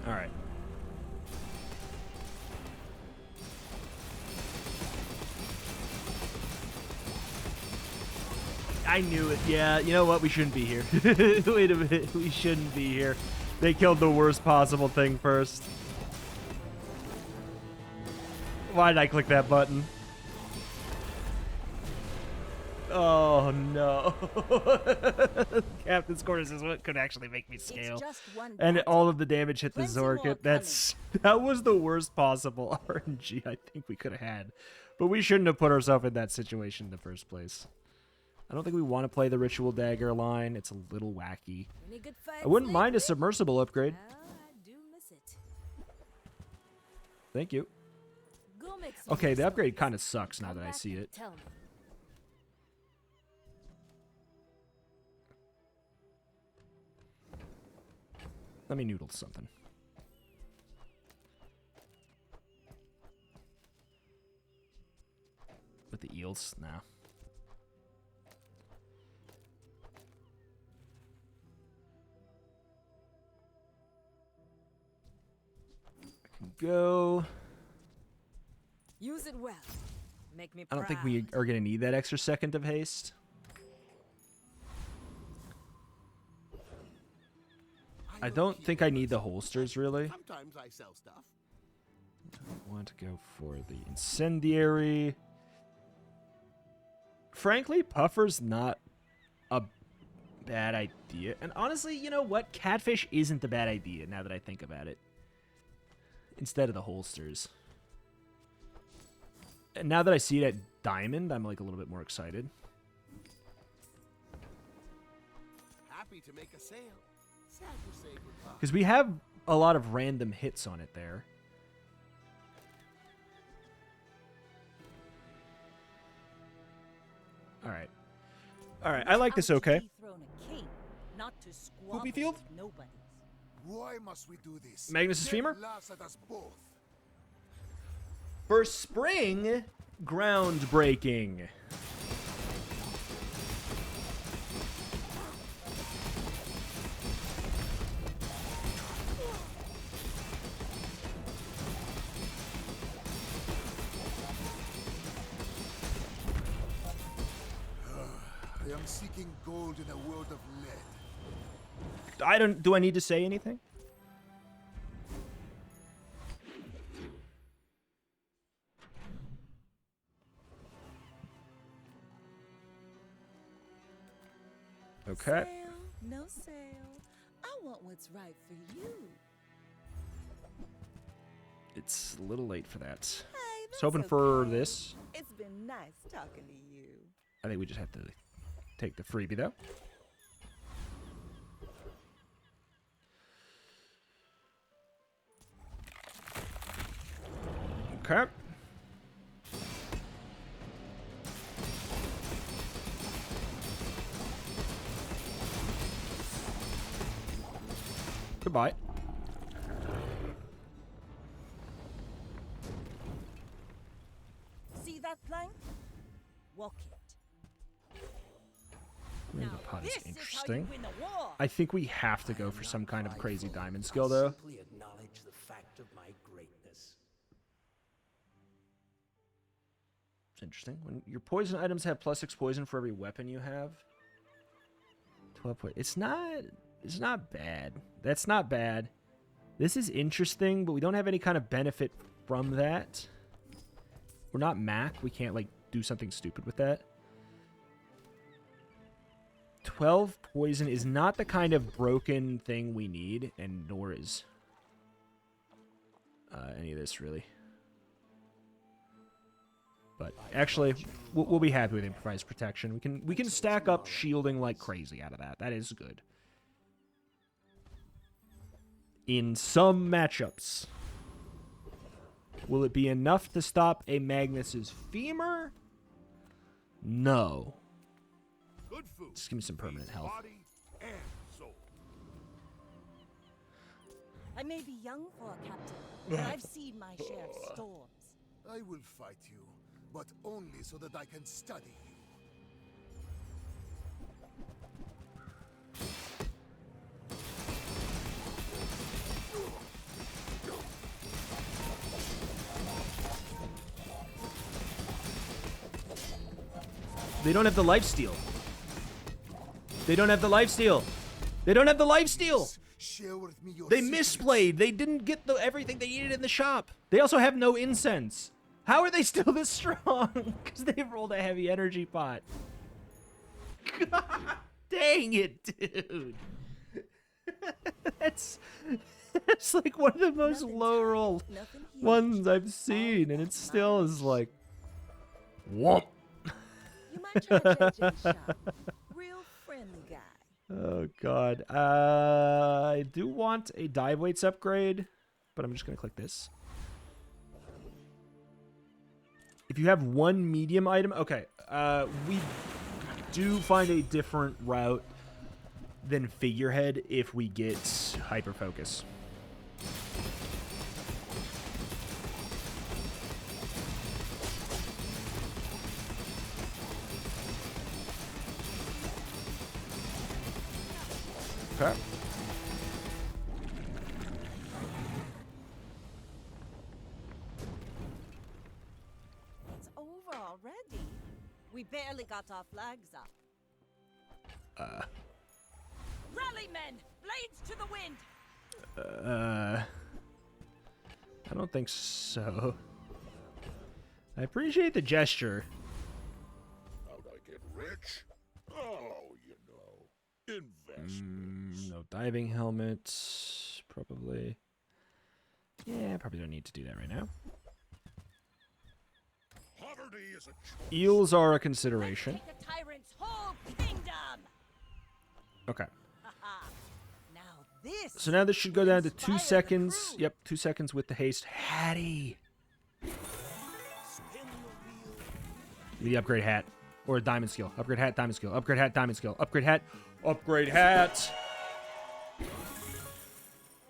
Speaker 1: All right. I knew it. Yeah, you know what? We shouldn't be here. Wait a minute. We shouldn't be here. They killed the worst possible thing first. Why did I click that button? Oh, no. Captain's Quarters is what could actually make me scale.
Speaker 4: It's just one
Speaker 1: And
Speaker 4: battle.
Speaker 1: all of the damage hit the
Speaker 4: Plenty more
Speaker 1: Zorkit. That was the worst possible RNG I think we could have had But we shouldn't have put ourselves in that situation in the first place. I don't think we want to play the Ritual Dagger line. It's a little wacky.
Speaker 4: Any good fights
Speaker 1: I wouldn't mind a
Speaker 4: lately?
Speaker 1: submersible upgrade.
Speaker 4: Well, I do miss it.
Speaker 1: Thank you.
Speaker 4: Go make some
Speaker 1: Okay, the
Speaker 4: more
Speaker 1: upgrade
Speaker 4: stories.
Speaker 1: kind of sucks now
Speaker 4: Come
Speaker 1: that I
Speaker 4: back
Speaker 1: see
Speaker 4: and
Speaker 1: it.
Speaker 4: Tell me.
Speaker 1: Let me noodle something. With the eels? No. I can go.
Speaker 4: Use it well. Make me
Speaker 1: I don't think
Speaker 4: proud.
Speaker 1: we are going to need that extra second of haste. I don't think I need the holsters, really.
Speaker 8: Sometimes I sell stuff.
Speaker 1: I want to go for the incendiary. Frankly, Puffer's not a bad idea. And honestly, you know what? Catfish isn't a bad idea now that I think about it. Instead of the holsters. And now that I see it at Diamond, I'm like a little bit more excited.
Speaker 8: Happy to make a sale. Sad to say goodbye.
Speaker 1: Because we have a lot of random hits on it there. Alright. Alright, I like this okay.
Speaker 4: Dethrone a king, not to squabble
Speaker 1: Poopy field?
Speaker 4: with nobodies.
Speaker 8: Why must we do this?
Speaker 1: Magnus's
Speaker 8: Death
Speaker 1: femur?
Speaker 8: laughs at us both.
Speaker 1: For spring, groundbreaking.
Speaker 8: I am seeking gold in a world of lead.
Speaker 1: Do I need to say anything? Okay.
Speaker 4: Sale, no sale. I want what's right for you.
Speaker 1: It's a little late for that.
Speaker 4: Hey,
Speaker 1: Just hoping
Speaker 4: that's
Speaker 1: for
Speaker 4: okay.
Speaker 1: this.
Speaker 4: It's been nice talking to you.
Speaker 1: I think we just have to take the freebie, though. Okay. Goodbye.
Speaker 4: See that plank? Walk it.
Speaker 1: Maybe the pot is
Speaker 4: This is how you
Speaker 1: interesting.
Speaker 4: win a war.
Speaker 1: I think we have to go for some kind of crazy diamond skill, though.
Speaker 5: Simply acknowledge the fact of my greatness.
Speaker 1: It's interesting. When your poison items have +6 poison for every weapon you have. 12 poison. It's not bad. That's not bad. This is interesting, but we don't have any kind of benefit from that. We're not Mac. We can't, like, do something stupid with that. 12 poison is not the kind of broken thing we need, and nor is any of this, really. But actually, we'll be happy with improvised protection. We can stack up shielding like crazy out of that. That is good. In some matchups. Will it be enough to stop a Magnus's femur? No.
Speaker 8: Good food.
Speaker 1: Just give me some permanent health.
Speaker 8: Body and soul.
Speaker 4: I may be young for a captain, but I've seen my share of storms.
Speaker 8: I will fight you, but only so that I can study you.
Speaker 1: They don't have the lifesteal. They don't have the lifesteal. They don't have the lifesteal.
Speaker 8: Share with me your
Speaker 1: They
Speaker 8: secrets.
Speaker 1: misplayed. They didn't get everything they needed in the shop. They also have no incense. How are they still this strong? Because they rolled a heavy energy pot. God dang it, dude. That's like one of the most low roll
Speaker 4: Nothing here.
Speaker 1: ones I've seen, and it still is like Whoop.
Speaker 4: You might try JJ shop. Real friendly guy.
Speaker 1: Oh, God. I do want a dive weights upgrade, but I'm just going to click this. If you have one medium item... Okay. We do find a different route than figurehead if we get hyper focus. Okay.
Speaker 4: It's over already. We barely got our flags up. Rally, men! Blades to the wind!
Speaker 1: I don't think so. I appreciate the gesture.
Speaker 6: How'd I get rich? Oh, you know, investments.
Speaker 1: No diving helmets, probably. Yeah, probably don't need to do that right now.
Speaker 6: Poverty is a choice.
Speaker 1: Eels are a consideration.
Speaker 4: Take the tyrant's whole kingdom!
Speaker 1: Okay.
Speaker 4: Now this...
Speaker 1: So now this should go down to
Speaker 4: inspire
Speaker 1: 2
Speaker 4: the
Speaker 1: seconds.
Speaker 4: crew.
Speaker 1: Yep, 2 seconds with the haste. Hattie!
Speaker 8: Spin the wheel.
Speaker 1: The upgrade hat. Or a diamond skill. Upgrade hat, diamond skill. Upgrade hat, diamond skill. Upgrade hat. Upgrade hat!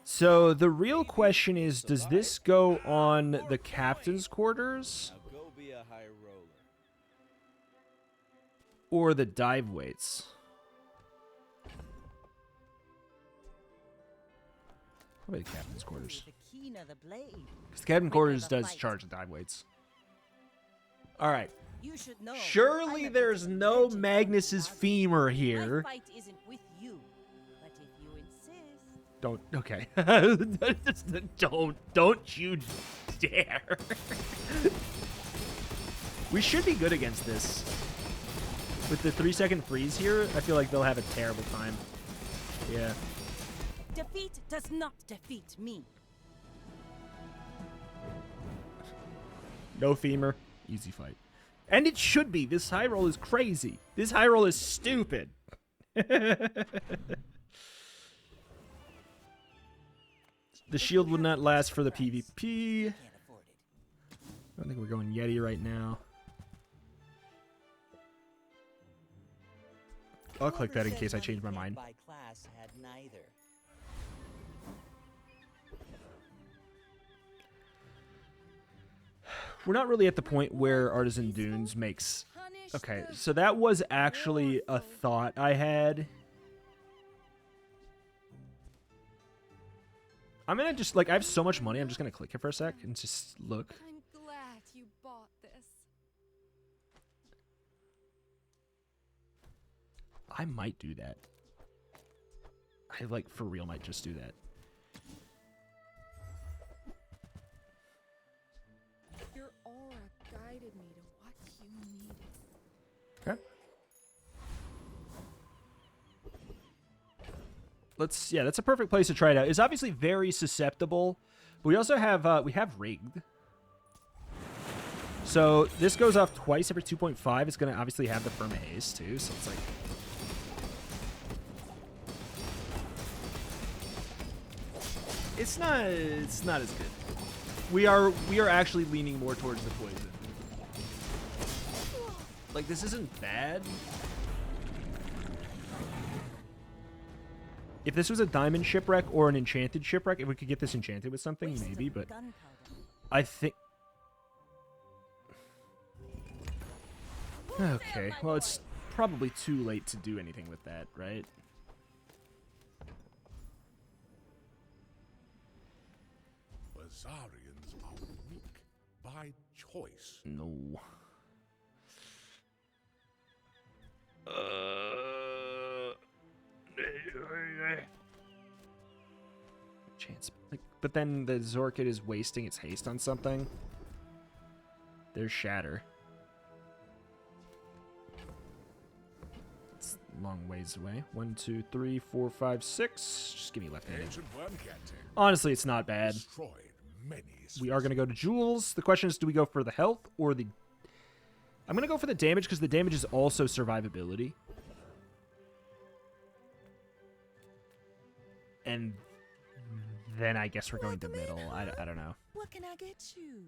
Speaker 1: So the real question is, does this go on the captain's quarters?
Speaker 9: Now go be a high roller.
Speaker 1: Or the dive weights? Probably the captain's quarters.
Speaker 4: The keen of the blade.
Speaker 1: Because the cabin quarters
Speaker 4: Quicker the
Speaker 1: does
Speaker 4: fight.
Speaker 1: charge the dive weights. Alright.
Speaker 4: You should know.
Speaker 1: Surely
Speaker 4: I'm a
Speaker 1: there's
Speaker 4: bit of a
Speaker 1: no
Speaker 4: legend on
Speaker 1: Magnus's
Speaker 4: Pelago.
Speaker 1: femur
Speaker 4: My
Speaker 1: here.
Speaker 4: fight isn't with you, but if you insist...
Speaker 1: Don't, okay. Don't you dare. We should be good against this. With the 3-second freeze here, I feel like they'll have a terrible time. Yeah.
Speaker 4: Defeat does not defeat me.
Speaker 1: No femur. Easy fight. And it should be. This high roll is crazy. This high roll is stupid. The shield would not last for the PvP.
Speaker 4: Can't afford it.
Speaker 1: I don't think we're going Yeti right now. I'll click that in case I change my mind.
Speaker 9: By class had neither.
Speaker 1: We're not really at the point where Artisan Dunes makes... Okay, so that was actually a thought I had. I'm gonna just, like, I have so much money, I'm just gonna click it for a sec and just look.
Speaker 3: I'm glad you bought this.
Speaker 1: I might do that. I, like, for real might just do that.
Speaker 3: Your aura guided me to what you needed.
Speaker 1: Okay. Let's, yeah, that's a perfect place to try it out. It's obviously very susceptible, but we also have, we have rigged. So this goes off twice every 2.5. It's going to obviously have the firm haste too, so it's like... It's not as good. We are actually leaning more towards the poison. Like, this isn't bad. If this was a diamond shipwreck or an enchanted shipwreck, if we could get this enchanted with something,
Speaker 4: Wasted
Speaker 1: maybe, but
Speaker 4: gunpowder.
Speaker 1: I think... Okay, well, it's probably too late to do anything with that, right?
Speaker 6: Bazarians are weak by choice.
Speaker 1: No. Chance. Like, but then the Zorkid is wasting its haste on something. There's Shatter. It's a long ways away. 1, 2, 3, 4, 5, 6. Just give me left-handed.
Speaker 6: Ancient Wormcat
Speaker 1: Honestly, it's not bad.
Speaker 6: destroyed many
Speaker 1: We are going to go to Jewels. The question is, do we go for the health or the I'm going to go for the damage because the damage is also survivability. And then I guess we're going to middle. I don't know.
Speaker 7: What can I get you?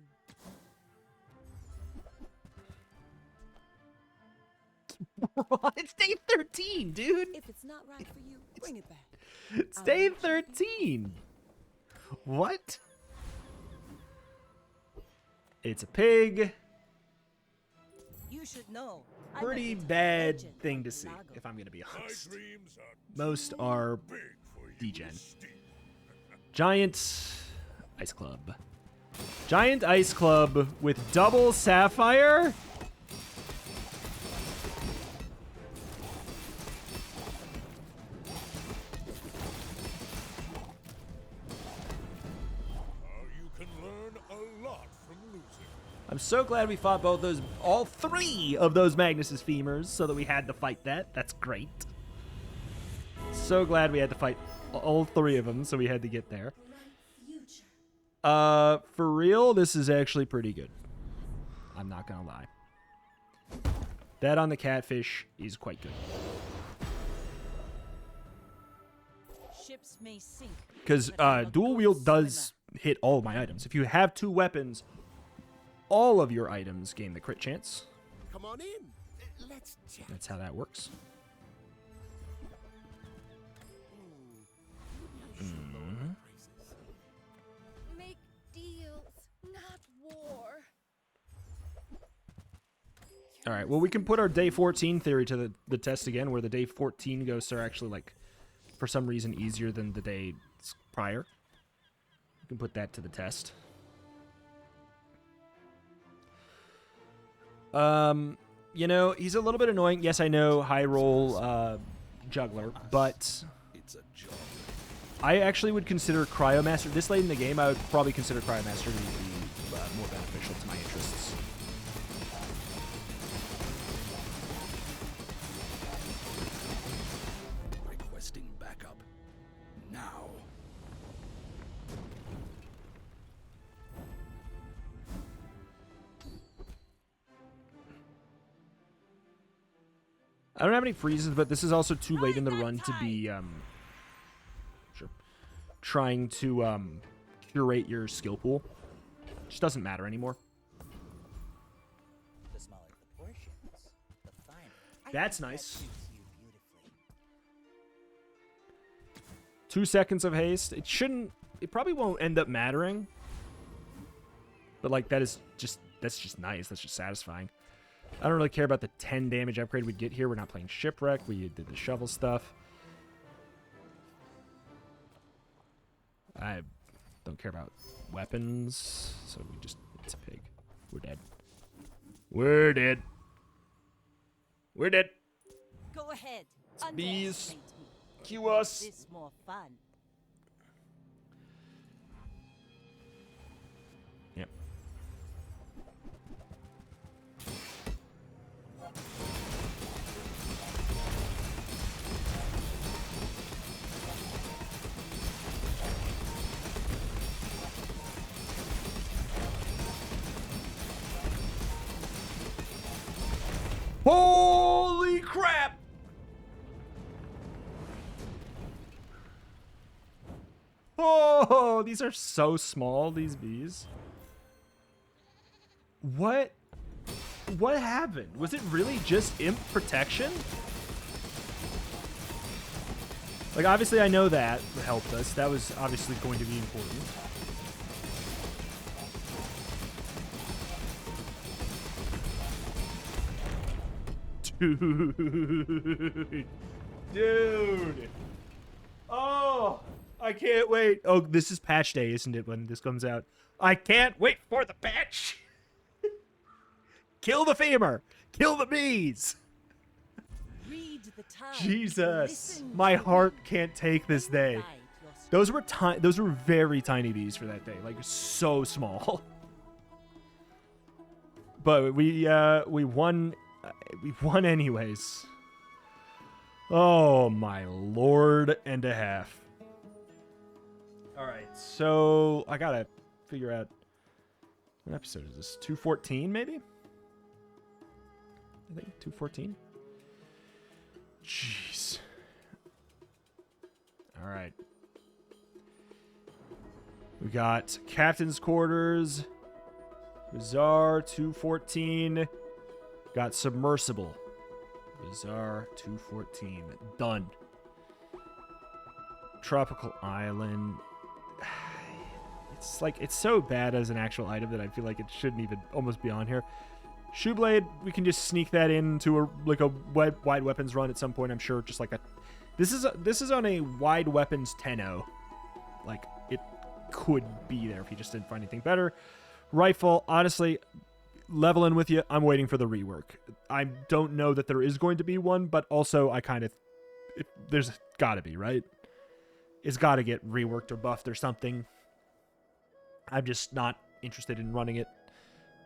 Speaker 1: It's day 13, dude.
Speaker 7: If it's not right for you, bring it back.
Speaker 1: It's day 13. What? It's a pig.
Speaker 4: You should know. I'm a
Speaker 1: Pretty
Speaker 4: bit
Speaker 1: bad
Speaker 4: legend
Speaker 1: thing
Speaker 4: of
Speaker 1: to see,
Speaker 4: Lago.
Speaker 1: if I'm going to be
Speaker 6: My
Speaker 1: honest.
Speaker 6: dreams are
Speaker 1: Most
Speaker 6: too
Speaker 1: are
Speaker 6: big for you,
Speaker 1: degen.
Speaker 6: Steve.
Speaker 1: Giant Ice Club. Giant Ice Club with double Sapphire?
Speaker 6: You can learn a lot from losing.
Speaker 1: I'm so glad we fought all three of those Magnus's femurs so that we had to fight that. That's great. So glad we had to fight all three of them, so we had to get there. For real, this is actually pretty good. I'm not gonna lie. That on the catfish is quite good.
Speaker 4: Ships may sink.
Speaker 1: Because
Speaker 4: but I'm a
Speaker 1: dual
Speaker 4: good
Speaker 1: wield does
Speaker 4: swimmer.
Speaker 1: hit all of my items. If you have two weapons, all of your items gain the crit chance.
Speaker 8: Come on in. Let's chat.
Speaker 1: That's how that works.
Speaker 2: Make deals, not war.
Speaker 1: All right, well, we can put our day 14 theory to the test again, where the day 14 ghosts are actually, like, for some reason, easier than the days prior. We can put that to the test. You know, he's a little bit annoying. Yes, I know, high roll juggler, but
Speaker 6: It's a job.
Speaker 1: I actually would consider Cryomaster, this late in the game, I would probably consider Cryomaster to be more beneficial to my interests.
Speaker 6: Requesting backup. Now.
Speaker 1: I don't have any freezes, but this is also too late in the run to be, trying to, curate your skill pool. Just doesn't matter anymore.
Speaker 9: The smaller the portions, the finer. I
Speaker 1: That's
Speaker 9: think that
Speaker 1: nice.
Speaker 9: suits you beautifully.
Speaker 1: 2 seconds of haste. It probably won't end up mattering. But, like, that's just nice. That's just satisfying. I don't really care about the 10 damage upgrade we'd get here. We're not playing Shipwreck. We did the shovel stuff. I don't care about weapons. So it's a pig. We're dead. We're dead. We're dead.
Speaker 4: Go ahead.
Speaker 1: Bees.
Speaker 4: Underestimate me.
Speaker 1: Cue us.
Speaker 4: This more fun.
Speaker 1: Yep. Holy crap! Oh, these are so small, these bees. What happened? Was it really just imp protection? Like, obviously I know that helped us. That was obviously going to be important. Dude. Oh, I can't wait. Oh, this is patch day, isn't it, when this comes out? I can't wait for the patch. Kill the femur. Kill the bees.
Speaker 4: Read the time.
Speaker 1: Jesus.
Speaker 4: Listen
Speaker 1: My
Speaker 4: to
Speaker 1: heart
Speaker 4: me.
Speaker 1: can't take this day.
Speaker 4: Guide your
Speaker 1: Those were very tiny bees for that day. Like, so small. But we won anyways. Oh my lord and a half. All right, so I gotta figure out what episode is this. 214 maybe. I think 214. Jeez. All right. We got Captain's Quarters, Bazaar 214. Got Submersible. Bazaar 214. Done. Tropical Island. It's like, it's so bad as an actual item that I feel like it shouldn't even almost be on here. Shoeblade, we can just sneak that into a wide weapons run at some point, I'm sure. Just like a, this is on a wide weapons 10-0. Like, it could be there if you just didn't find anything better. Rifle, honestly, leveling with you, I'm waiting for the rework. I don't know that there is going to be one, but also I kind of, there's got to be, right? It's got to get reworked or buffed or something. I'm just not interested in running it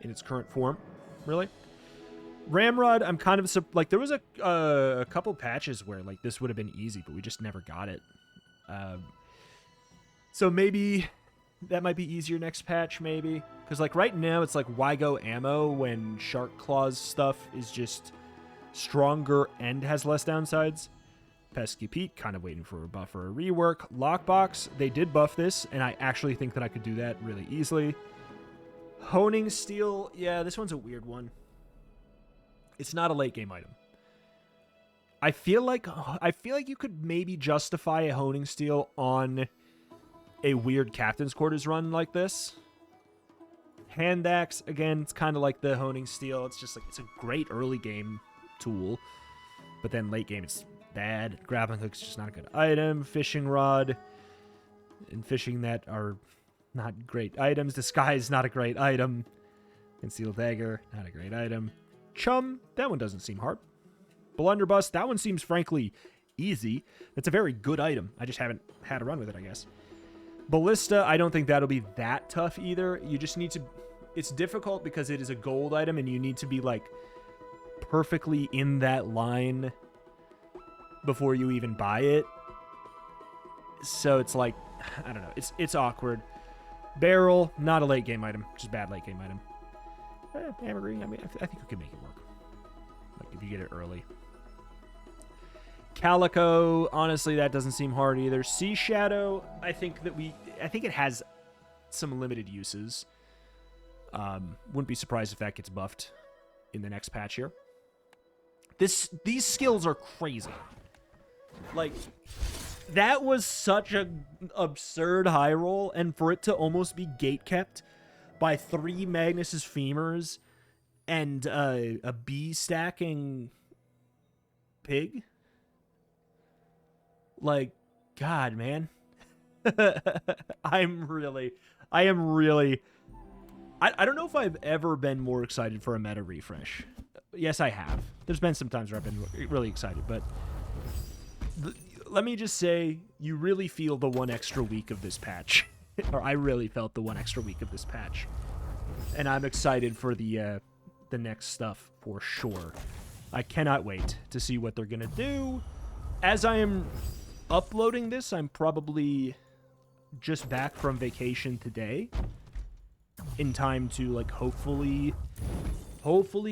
Speaker 1: in its current form, really. Ramrod, I'm kind of like, there was a couple patches where like this would have been easy, but we just never got it. So maybe that might be easier next patch, maybe, because like right now it's like why go ammo when Shark Claws stuff is just stronger and has less downsides. Pesky Pete, kind of waiting for a buff or a rework. Lockbox, they did buff this, and I actually think that I could do that really easily. Honing Steel, yeah, this one's a weird one. It's not a late game item. I feel like you could maybe justify a Honing Steel on a weird Captain's Quarters run like this. Hand Axe, again, it's kind of like the Honing Steel. It's just like, it's a great early game tool, but then late game it's bad. Grappling Hook's just not a good item. Fishing Rod and fishing net are not great items. Disguise, not a great item. Concealed Dagger, not a great item. Chum, that one doesn't seem hard. Blunderbuss, that one seems frankly easy. That's a very good item. I just haven't had a run with it, I guess. Ballista, I don't think that'll be that tough either. You just need to... It's difficult because it is a gold item and you need to be, like, perfectly in that line before you even buy it. So it's like, I don't know. It's awkward. Barrel, not a late game item. Just bad late game item. Ambergris, I mean, I think we can make it work. Like, if you get it early. Calico, honestly, that doesn't seem hard either. Sea Shadow, I think it has some limited uses. Wouldn't be surprised if that gets buffed in the next patch here. These skills are crazy. Like, that was such an absurd high roll, and for it to almost be gatekept by 3 Magnus's femurs and a bee stacking pig. Like, God, man. I am really... I don't know if I've ever been more excited for a meta refresh. Yes, I have. There's been some times where I've been really excited, but let me just say, you really feel the 1 extra week of this patch. Or I really felt the 1 extra week of this patch. And I'm excited for the next stuff for sure. I cannot wait to see what they're going to do. As I am uploading this, I'm probably just back from vacation today. In time to, like, hopefully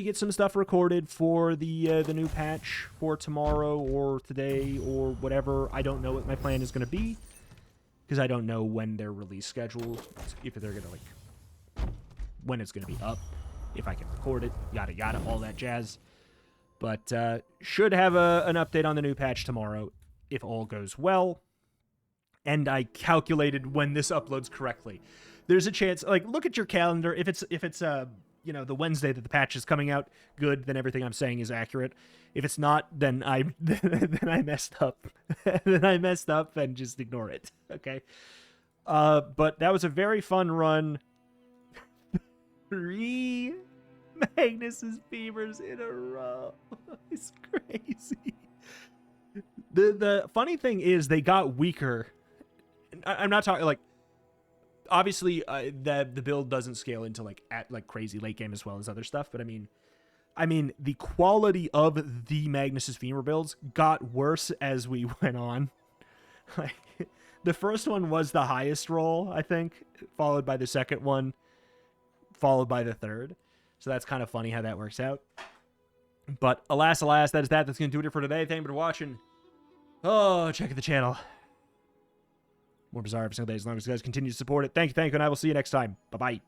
Speaker 1: get some stuff recorded for the new patch for tomorrow or today or whatever. I don't know what my plan is going to be because I don't know when their release schedule, if they're going to, like, when it's going to be up, if I can record it, yada yada, all that jazz. But should have an update on the new patch tomorrow if all goes well. And I calculated when this uploads correctly. There's a chance, like, look at your calendar. If it's you know, the Wednesday that the patch is coming out, good, then everything I'm saying is accurate. If it's not, then I messed up. Then I messed up and just ignore it. Okay. But that was a very fun run. 3 Magnus's femurs in a row. It's crazy. The funny thing is they got weaker. I'm not talking like, obviously the build doesn't scale into like crazy late game as well as other stuff, but I mean the quality of the Magnus's femur builds got worse as we went on. Like, the first one was the highest roll, I think, followed by the second one, followed by the third. So that's kind of funny how that works out. But alas, that is that. That's going to do it for today. Thank you for watching. Oh, check out the channel. More Bazaar every single day as long as you guys continue to support it. Thank you, and I will see you next time. Bye-bye.